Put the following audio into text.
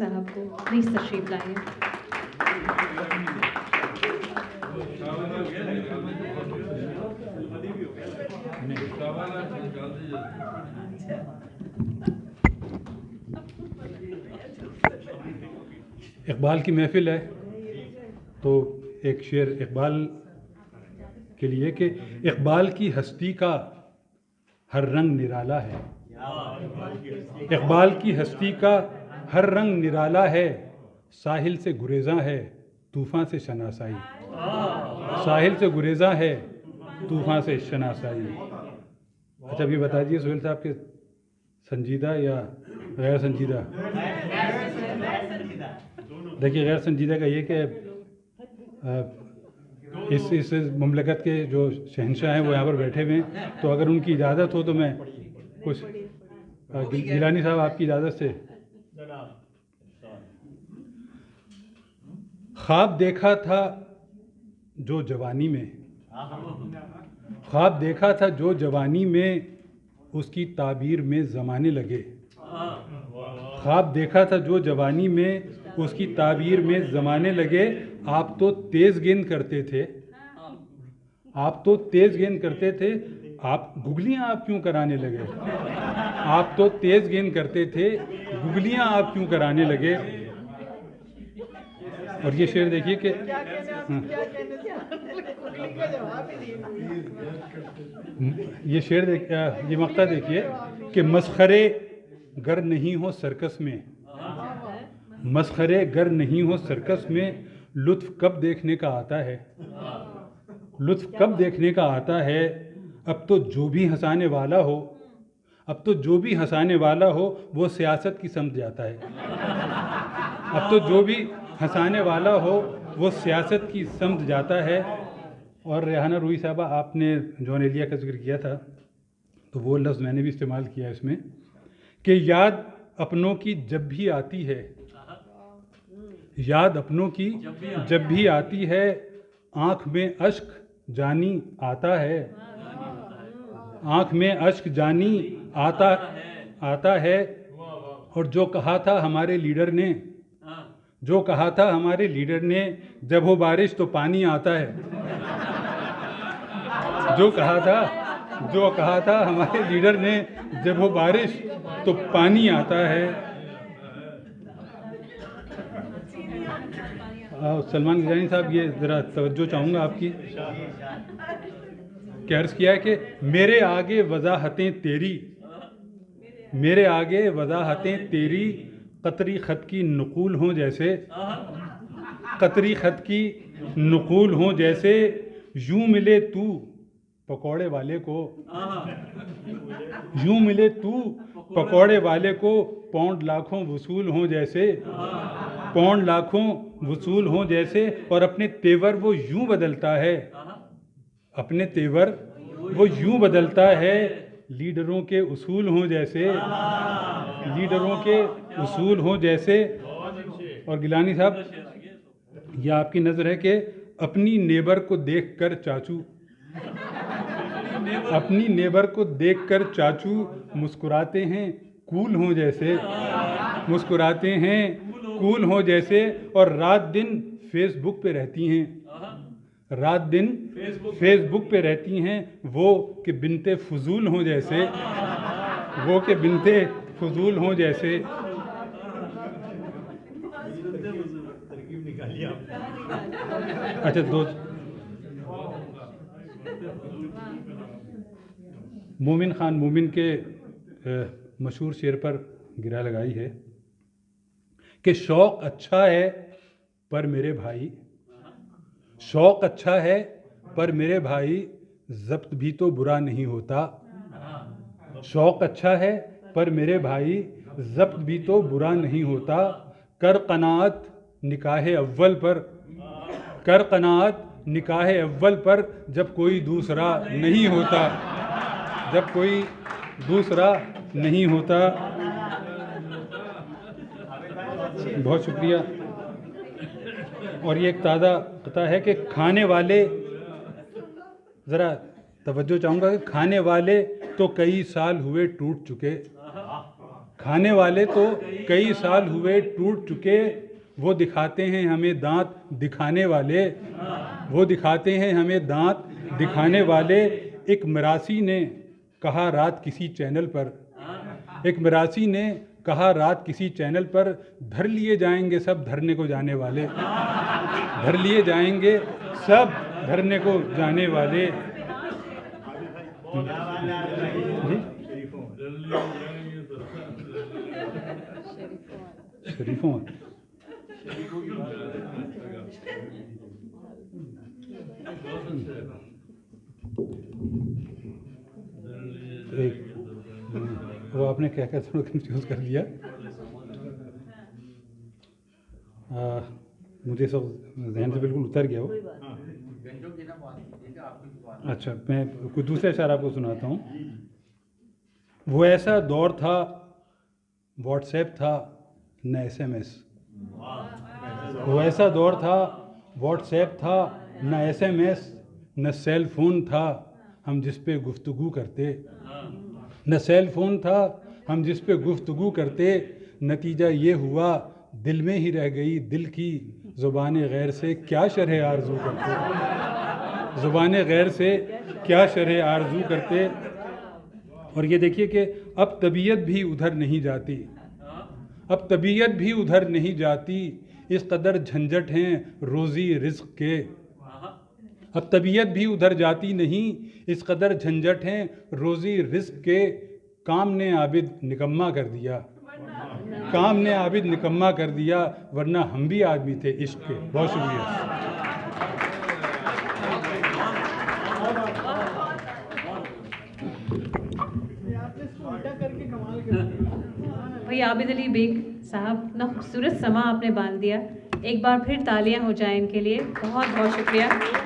साहब को प्लीज़ तशरीफ लाइए। इकबाल की महफिल है तो एक शेर इकबाल के लिए कि इकबाल की हस्ती का हर रंग निराला है। इकबाल की हस्ती का हर रंग निराला है, साहिल से गुरेज़ा है तूफ़ान से शनासाई। साहिल से गुरेज़ा है तूफ़ान से शनासाई। अच्छा अभी बता दीजिए सोहेल साहब के संजीदा या गैर संजीदा? देखिए गैर संजीदा का ये कि इस मुमलकत के जो शहंशाह हैं वो यहाँ पर बैठे हुए हैं, तो अगर उनकी इजाज़त हो तो मैं कुछ गिलानी साहब आपकी इजाज़त से। ख्वाब देखा था जो जवानी में, ख्वाब देखा था जो जवानी में उसकी ताबीर में ज़माने लगे। ख्वाब देखा था जो जवानी में उसकी ताबीर में ज़माने लगे। आप तो तेज़ गेंद करते थे, आप तो तेज़ गेंद करते थे, आप गुगलियाँ आप क्यों कराने लगे? आप तो तेज़ गेंद करते थे, गुगलियाँ आप क्यों कराने लगे? और ये शेर देखिए कि ये शेर ये मक्ता देखिए कि मस्खरे गर नहीं हो सर्कस में, मस्खरे गर नहीं हो सर्कस में लुत्फ़ कब देखने का आता है, लुत्फ़ कब देखने का आता है। अब तो जो भी हंसाने वाला हो, अब तो जो भी हंसाने वाला हो वो सियासत की समझ जाता है। अब तो जो भी हंसाने वाला हो वो सियासत की समझ जाता है। और रेहाना रूही साहबा आपने जॉन एलिया का जिक्र किया था तो वो लफ्ज़ मैंने भी इस्तेमाल किया इसमें कि याद अपनों की जब भी आती है, याद अपनों की जब भी आती है, आँख में अश्क जानी आता है, आँख में अश्क जानी आता है। और जो कहा था हमारे लीडर ने, जो कहा था हमारे लीडर ने, जब हो बारिश तो पानी आता है। जो कहा था हमारे लीडर ने, जब हो बारिश तो पानी आता है। सलमान गिलानी साहब ये ज़रा तवज्जो चाहूँगा आपकी। क्या अर्ज़ किया है कि मेरे आगे वजाहतें तेरी, मेरे आगे वजाहतें तेरी कतरी ख़त की नक़ूल हों जैसे, कतरी ख़त की नक़ूल हों जैसे। यूँ मिले तू पकौड़े वाले को, यूँ मिले तू पकौड़े वाले को, पौंड लाखों वसूल हों जैसे, पौंड लाखों वसूल हों जैसे। और अपने तेवर वो यूँ बदलता है, अपने तेवर वो यूँ बदलता है, लीडरों के उसूल हों जैसे, लीडरों के उसूल हों जैसे। और गिलानी साहब यह आपकी नज़र है कि अपनी नेबर को देखकर चाचू, अपनी नेबर को देखकर चाचू मुस्कुराते हैं कूल हों जैसे, मुस्कुराते हैं कूल हों जैसे। और रात दिन फेसबुक पे रहती हैं, रात दिन फेसबुक पे रहती हैं वो कि बिनते फजूल हों जैसे, वो कि बिनते फजूल हों जैसे। अच्छा दो मोमिन खान मोमिन के मशहूर शेर पर गिरा लगाई है कि शौक़ अच्छा है पर मेरे भाई, शौक़ अच्छा है पर मेरे भाई, ज़ब्त भी तो बुरा नहीं होता। शौक़ अच्छा है पर मेरे भाई, ज़ब्त भी तो बुरा नहीं होता। कर क़नाअत निकाहे अव्वल पर, कर क़नाअत निकाहे अव्वल पर, जब कोई दूसरा नहीं होता, जब कोई दूसरा नहीं होता। बहुत शुक्रिया। और ये एक ताज़ा पता है कि खाने वाले, ज़रा तवज्जो चाहूँगा कि खाने वाले तो कई साल हुए टूट चुके, खाने वाले तो कई साल हुए टूट चुके, वो दिखाते हैं हमें दांत दिखाने वाले, वो दिखाते हैं हमें दांत दिखाने वाले। एक मरासी ने कहा रात किसी चैनल पर, एक मरासी ने कहा रात किसी चैनल पर, धर लिए जाएंगे सब धरने को जाने वाले, धर लिए जाएंगे सब धरने को जाने वाले। जी शरीफों वो आपने क्या क्या थोड़ा कंफ्यूज कर दिया। मुझे सब जहन से बिल्कुल उतर गया वो। अच्छा, मैं कोई दूसरा शायर आपको सुनाता हूँ। वो ऐसा दौर था, व्हाट्सएप था न SMS। वो ऐसा दौर था, व्हाट्सएप था न SMS, न सेल फ़ोन था हम जिस पे गुफ्तगू करते, न सेल फ़ोन था हम जिस पे गुफ्तगू करते। नतीजा ये हुआ दिल में ही रह गई दिल की ज़ुबान गैर से क्या शरह आरज़ू करते, ज़ुबान गैर से क्या शरह आरज़ू करते। और ये देखिए कि अब तबीयत भी उधर नहीं जाती, अब तबीयत भी उधर नहीं जाती, इस कदर झंझट हैं रोज़ी रिज़्क़ के। अब तबीयत भी उधर जाती नहीं, इस कदर झंझट हैं रोज़ी रिज़्क़ के। काम ने आबिद निकम्मा कर दिया, काम ने आबिद निकम्मा कर दिया, वरना हम भी आदमी थे इश्क के। बहुत शुक्रिया। भाई आबिद अली बेग साहब, इतना खूबसूरत समा आपने बांध दिया। एक बार फिर तालियां हो जाए इनके लिए। बहुत बहुत शुक्रिया।